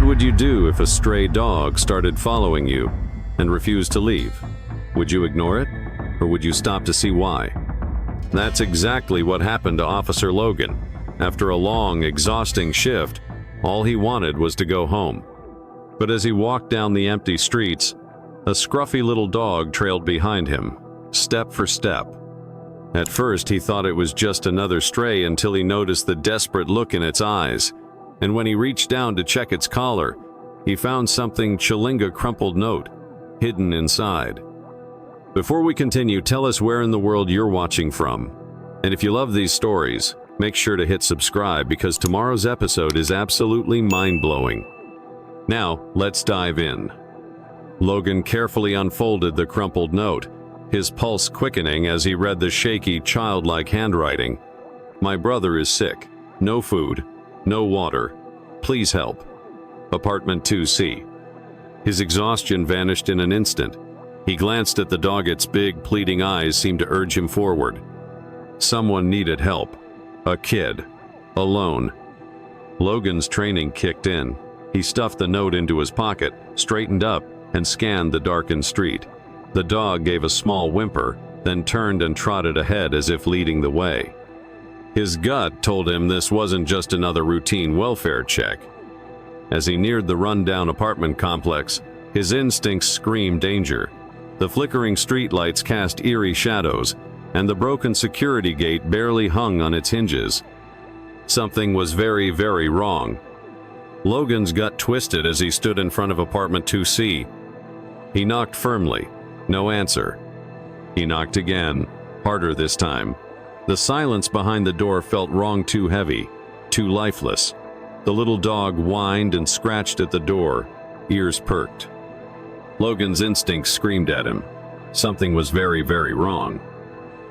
What would you do if a stray dog started following you and refused to leave? Would you ignore it, or would you stop to see why? That's exactly what happened to Officer Logan. After a long, exhausting shift, all he wanted was to go home. But as he walked down the empty streets, a scruffy little dog trailed behind him, step for step. At first, he thought it was just another stray until he noticed the desperate look in its eyes. And when he reached down to check its collar, he found something Chilinga crumpled note hidden inside. Before we continue, tell us where in the world you're watching from. And if you love these stories, make sure to hit subscribe because tomorrow's episode is absolutely mind-blowing. Now, let's dive in. Logan carefully unfolded the crumpled note, his pulse quickening as he read the shaky, childlike handwriting. "My brother is sick. No food. No water. Please help. Apartment 2C." His exhaustion vanished in an instant. He glanced at the dog. Its big, pleading eyes seemed to urge him forward. Someone needed help. A kid. Alone. Logan's training kicked in. He stuffed the note into his pocket, straightened up, and scanned the darkened street. The dog gave a small whimper, then turned and trotted ahead as if leading the way. His gut told him this wasn't just another routine welfare check. As he neared the run-down apartment complex, his instincts screamed danger. The flickering streetlights cast eerie shadows, and the broken security gate barely hung on its hinges. Something was very, very wrong. Logan's gut twisted as he stood in front of apartment 2C. He knocked firmly. No answer. He knocked again, harder this time. The silence behind the door felt wrong, too heavy, too lifeless. The little dog whined and scratched at the door, ears perked. Logan's instincts screamed at him. Something was very, very wrong.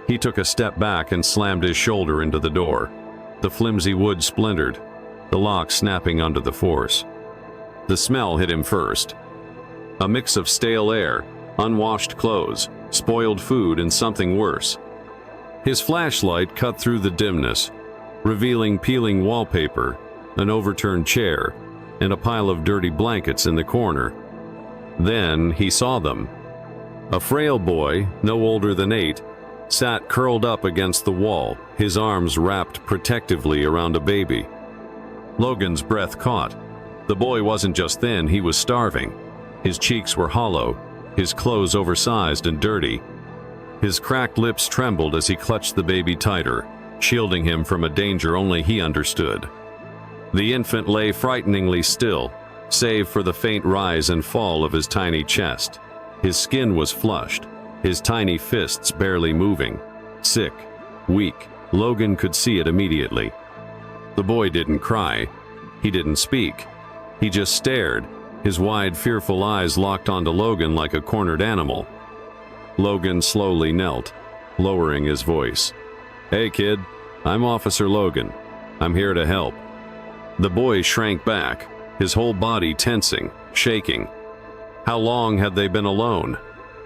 He took a step back and slammed his shoulder into the door. The flimsy wood splintered, the lock snapping under the force. The smell hit him first. A mix of stale air, unwashed clothes, spoiled food, and something worse. His flashlight cut through the dimness, revealing peeling wallpaper, an overturned chair, and a pile of dirty blankets in the corner. Then he saw them. A frail boy, no older than 8, sat curled up against the wall, his arms wrapped protectively around a baby. Logan's breath caught. The boy wasn't just thin, he was starving. His cheeks were hollow, his clothes oversized and dirty. His cracked lips trembled as he clutched the baby tighter, shielding him from a danger only he understood. The infant lay frighteningly still, save for the faint rise and fall of his tiny chest. His skin was flushed, his tiny fists barely moving. Sick, weak, Logan could see it immediately. The boy didn't cry. He didn't speak. He just stared, his wide, fearful eyes locked onto Logan like a cornered animal. Logan slowly knelt, lowering his voice. "Hey kid, I'm Officer Logan. I'm here to help." The boy shrank back, his whole body tensing, shaking. How long had they been alone?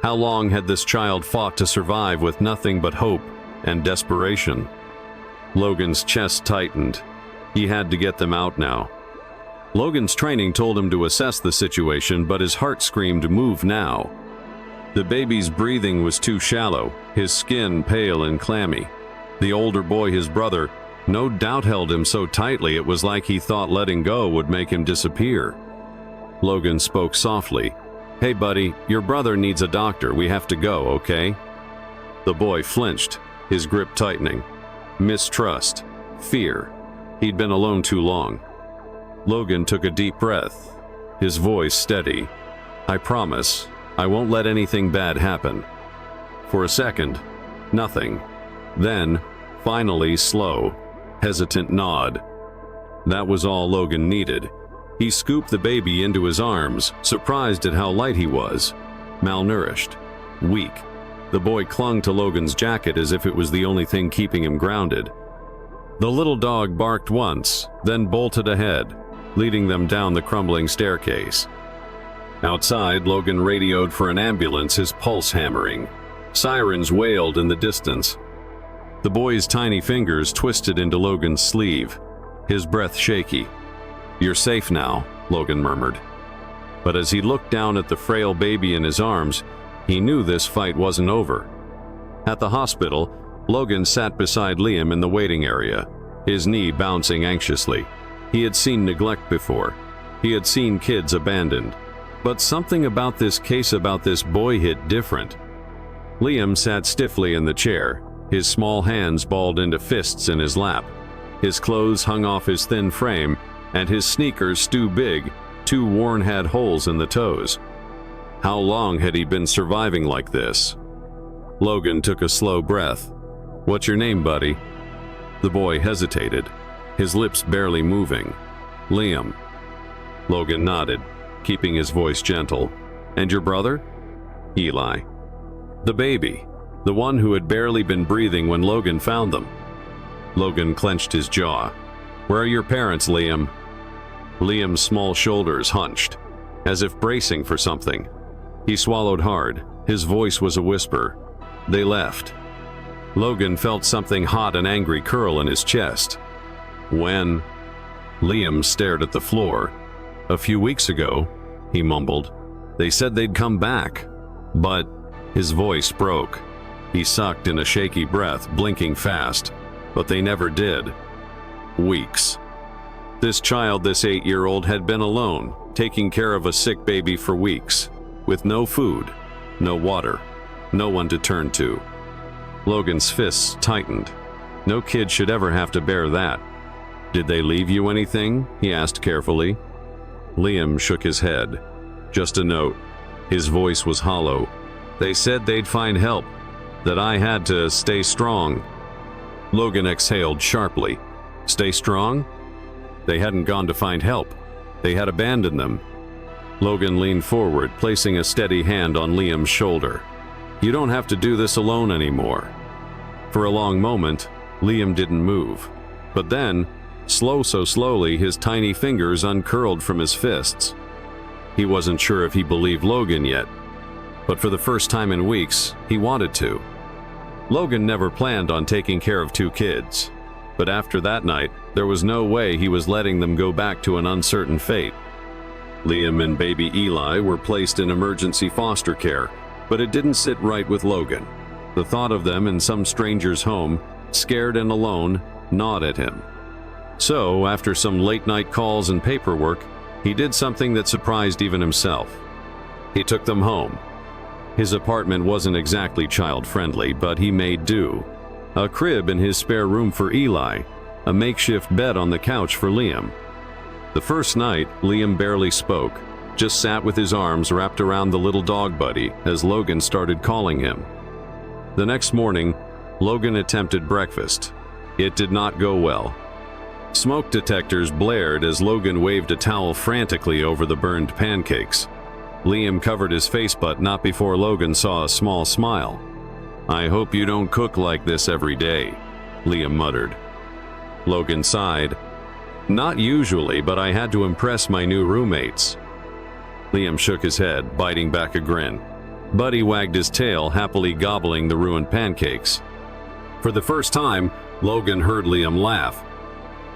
How long had this child fought to survive with nothing but hope and desperation? Logan's chest tightened. He had to get them out now. Logan's training told him to assess the situation, but his heart screamed, "Move now." The baby's breathing was too shallow, his skin pale and clammy. The older boy, his brother, no doubt held him so tightly it was like he thought letting go would make him disappear. Logan spoke softly. "Hey buddy, your brother needs a doctor. We have to go, okay?" The boy flinched, his grip tightening. Mistrust, fear. He'd been alone too long. Logan took a deep breath, his voice steady. "I promise, I won't let anything bad happen." For a second, nothing. Then, finally, slow, hesitant nod. That was all Logan needed. He scooped the baby into his arms, surprised at how light he was. Malnourished, weak. The boy clung to Logan's jacket as if it was the only thing keeping him grounded. The little dog barked once, then bolted ahead, leading them down the crumbling staircase. Outside, Logan radioed for an ambulance, his pulse hammering. Sirens wailed in the distance. The boy's tiny fingers twisted into Logan's sleeve, his breath shaky. "You're safe now. Logan murmured. But as he looked down at the frail baby in his arms, he knew this fight wasn't over. At the hospital, Logan sat beside Liam in the waiting area, his knee bouncing anxiously. He had seen neglect before. He had seen kids abandoned. But something about this case, about this boy, hit different. Liam sat stiffly in the chair, his small hands balled into fists in his lap. His clothes hung off his thin frame, and his sneakers, too big, too worn, had holes in the toes. How long had he been surviving like this? Logan took a slow breath. "What's your name, buddy?" The boy hesitated, his lips barely moving. "Liam." Logan nodded, keeping his voice gentle. "And your brother?" "Eli." "The baby, the one who had barely been breathing when Logan found them." Logan clenched his jaw. "Where are your parents, Liam?" Liam's small shoulders hunched, as if bracing for something. He swallowed hard. His voice was a whisper. "They left." Logan felt something hot and angry curl in his chest. "When?" Liam stared at the floor. "A few weeks ago," he mumbled. "They said they'd come back." But his voice broke. He sucked in a shaky breath, blinking fast. But they never did. Weeks. This child, this 8-year-old, had been alone, taking care of a sick baby for weeks, with no food, no water, no one to turn to. Logan's fists tightened. No kid should ever have to bear that. "Did they leave you anything?" he asked carefully. Liam shook his head. "Just a note." His voice was hollow. "They said they'd find help, that I had to stay strong." Logan exhaled sharply. "Stay strong?" They hadn't gone to find help. They had abandoned them. Logan leaned forward, placing a steady hand on Liam's shoulder. "You don't have to do this alone anymore." For a long moment, Liam didn't move. But then, so slowly, his tiny fingers uncurled from his fists. He wasn't sure if he believed Logan yet, but for the first time in weeks, he wanted to. Logan never planned on taking care of 2 kids, but after that night, there was no way he was letting them go back to an uncertain fate. Liam and baby Eli were placed in emergency foster care, but it didn't sit right with Logan. The thought of them in some stranger's home, scared and alone, gnawed at him. So, after some late-night calls and paperwork, he did something that surprised even himself. He took them home. His apartment wasn't exactly child-friendly, but he made do. A crib in his spare room for Eli, a makeshift bed on the couch for Liam. The first night, Liam barely spoke, just sat with his arms wrapped around the little dog buddy as Logan started calling him. The next morning, Logan attempted breakfast. It did not go well. Smoke detectors blared as Logan waved a towel frantically over the burned pancakes. Liam covered his face, but not before Logan saw a small smile. "I hope you don't cook like this every day," Liam muttered. Logan sighed. "Not usually, but I had to impress my new roommates." Liam shook his head, biting back a grin. Buddy wagged his tail, happily gobbling the ruined pancakes. For the first time, Logan heard Liam laugh.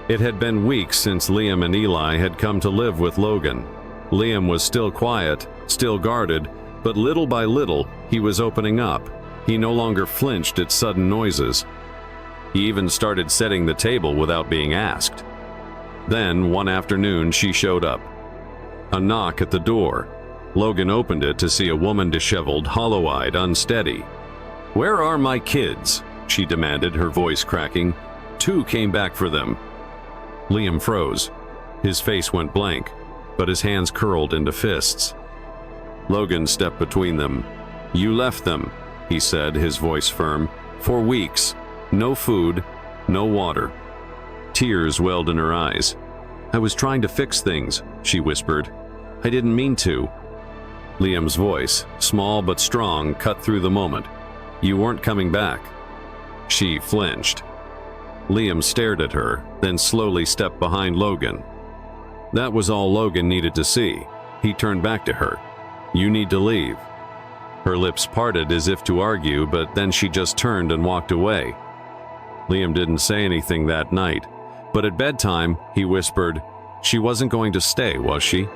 It had been weeks since Liam and Eli had come to live with Logan. Liam was still quiet, still guarded, but little by little, he was opening up. He no longer flinched at sudden noises. He even started setting the table without being asked. Then, one afternoon, she showed up. A knock at the door. Logan opened it to see a woman, disheveled, hollow-eyed, unsteady. "Where are my kids?" she demanded, her voice cracking. "2 came back for them." Liam froze. His face went blank, but his hands curled into fists. Logan stepped between them. "You left them," he said, his voice firm. "For weeks. No food, no water." Tears welled in her eyes. "I was trying to fix things," she whispered. "I didn't mean to." Liam's voice, small but strong, cut through the moment. "You weren't coming back." She flinched. Liam stared at her, then slowly stepped behind Logan. That was all Logan needed to see. He turned back to her. "You need to leave." Her lips parted as if to argue, but then she just turned and walked away. Liam didn't say anything that night, but at bedtime, he whispered, She wasn't going to stay, was she?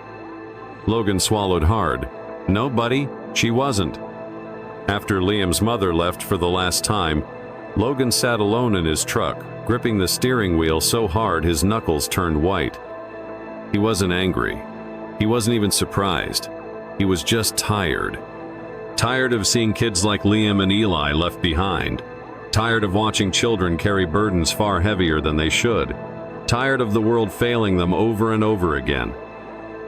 Logan swallowed hard. No, buddy, she wasn't. After Liam's mother left for the last time, Logan sat alone in his truck, gripping the steering wheel so hard his knuckles turned white. He wasn't angry. He wasn't even surprised. He was just tired. Tired of seeing kids like Liam and Eli left behind. Tired of watching children carry burdens far heavier than they should. Tired of the world failing them over and over again.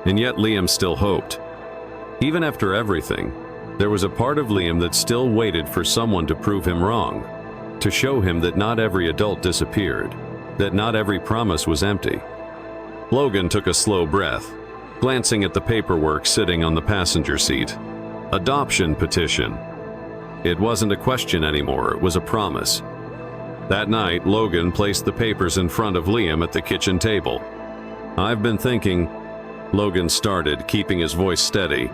And yet Liam still hoped. Even after everything, there was a part of Liam that still waited for someone to prove him wrong, to show him that not every adult disappeared, that not every promise was empty. Logan took a slow breath, glancing at the paperwork sitting on the passenger seat. Adoption petition. It wasn't a question anymore, it was a promise. That night, Logan placed the papers in front of Liam at the kitchen table. I've been thinking, Logan started, keeping his voice steady.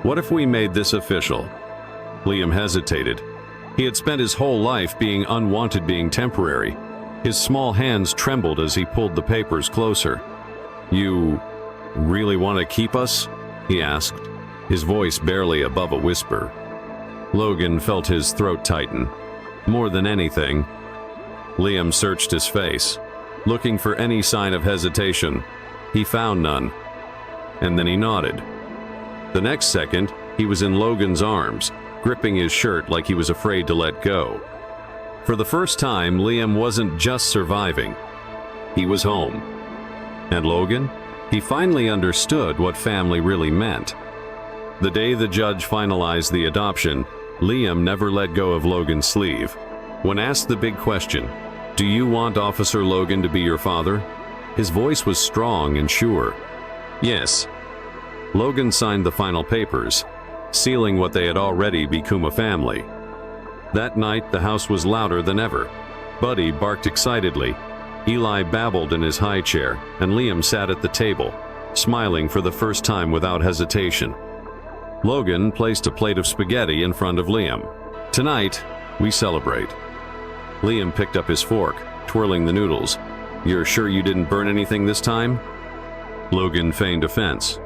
What if we made this official? Liam hesitated. He had spent his whole life being unwanted, being temporary. His small hands trembled as he pulled the papers closer. You really want to keep us? He asked, his voice barely above a whisper. Logan felt his throat tighten. More than anything, Liam searched his face, looking for any sign of hesitation. He found none. And then he nodded. The next second, he was in Logan's arms, gripping his shirt like he was afraid to let go. For the first time, Liam wasn't just surviving. He was home. And Logan? He finally understood what family really meant. The day the judge finalized the adoption, Liam never let go of Logan's sleeve. When asked the big question, "Do you want Officer Logan to be your father?" his voice was strong and sure. Yes. Logan signed the final papers, sealing what they had already become a family. That night, the house was louder than ever. Buddy barked excitedly. Eli babbled in his high chair, and Liam sat at the table, smiling for the first time without hesitation. Logan placed a plate of spaghetti in front of Liam. Tonight, we celebrate. Liam picked up his fork, twirling the noodles. You're sure you didn't burn anything this time? Logan feigned offense.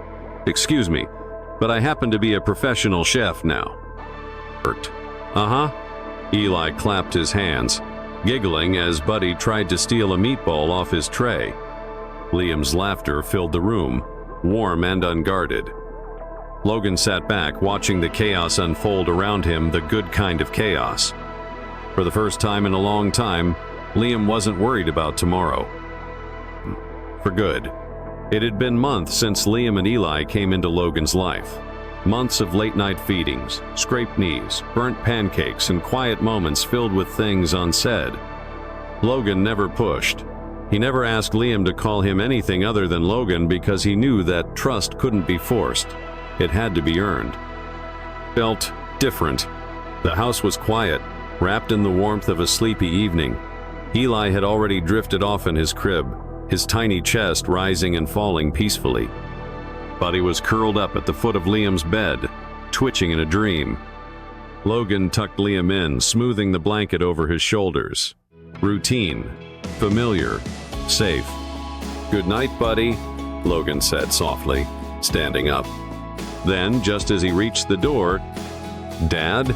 Excuse me, but I happen to be a professional chef now. Uh-huh. Eli clapped his hands, giggling as Buddy tried to steal a meatball off his tray. Liam's laughter filled the room, warm and unguarded. Logan sat back, watching the chaos unfold around him, the good kind of chaos. For the first time in a long time, Liam wasn't worried about tomorrow. For good. It had been months since Liam and Eli came into Logan's life. Months of late-night feedings, scraped knees, burnt pancakes, and quiet moments filled with things unsaid. Logan never pushed. He never asked Liam to call him anything other than Logan because he knew that trust couldn't be forced. It had to be earned. Felt different. The house was quiet, wrapped in the warmth of a sleepy evening. Eli had already drifted off in his crib, his tiny chest rising and falling peacefully. Buddy was curled up at the foot of Liam's bed, twitching in a dream. Logan tucked Liam in, smoothing the blanket over his shoulders. Routine, familiar, safe. Good night, buddy, Logan said softly, standing up. Then, just as he reached the door, Dad?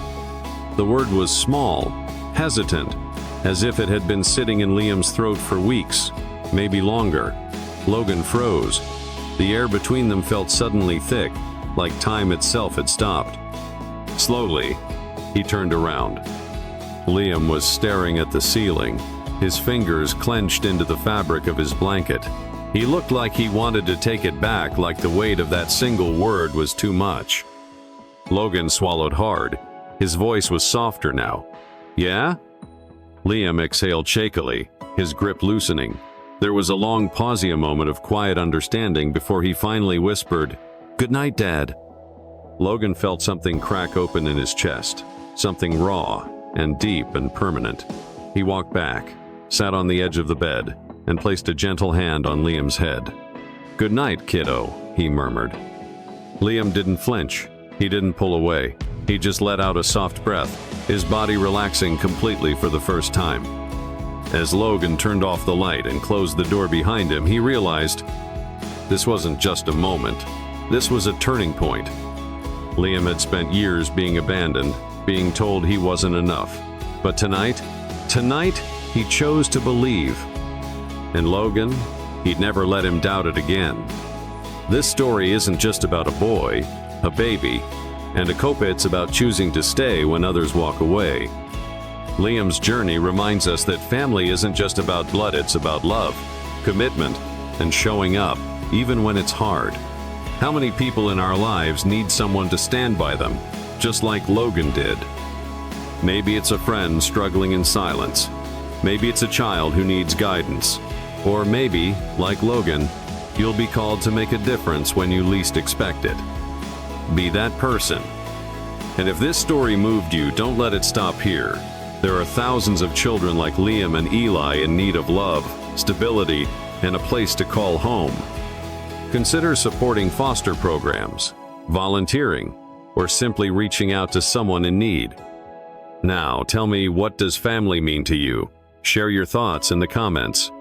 The word was small, hesitant, as if it had been sitting in Liam's throat for weeks, maybe longer. Logan froze. The air between them felt suddenly thick, like time itself had stopped. Slowly, he turned around. Liam was staring at the ceiling, his fingers clenched into the fabric of his blanket. He looked like he wanted to take it back, like the weight of that single word was too much. Logan swallowed hard. His voice was softer now. Yeah? Liam exhaled shakily, his grip loosening. There was a long pause, a moment of quiet understanding before he finally whispered, "Good night, Dad." Logan felt something crack open in his chest, something raw and deep and permanent. He walked back, sat on the edge of the bed, and placed a gentle hand on Liam's head. "Good night, kiddo," he murmured. Liam didn't flinch. He didn't pull away. He just let out a soft breath, his body relaxing completely for the first time. As Logan turned off the light and closed the door behind him, he realized This wasn't just a moment. This was a turning point. Liam had spent years being abandoned, being told he wasn't enough. But tonight, he chose to believe. And Logan, he'd never let him doubt it again. This story isn't just about a boy, a baby, and a Copa. It's about choosing to stay when others walk away. Liam's journey reminds us that family isn't just about blood, it's about love, commitment, and showing up, even when it's hard. How many people in our lives need someone to stand by them, just like Logan did? Maybe it's a friend struggling in silence. Maybe it's a child who needs guidance. Or maybe, like Logan, you'll be called to make a difference when you least expect it. Be that person. And if this story moved you, don't let it stop here. There are thousands of children like Liam and Eli in need of love, stability, and a place to call home. Consider supporting foster programs, volunteering, or simply reaching out to someone in need. Now, tell me, what does family mean to you? Share your thoughts in the comments.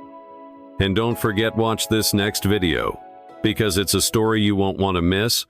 And don't forget, watch this next video, because it's a story you won't want to miss,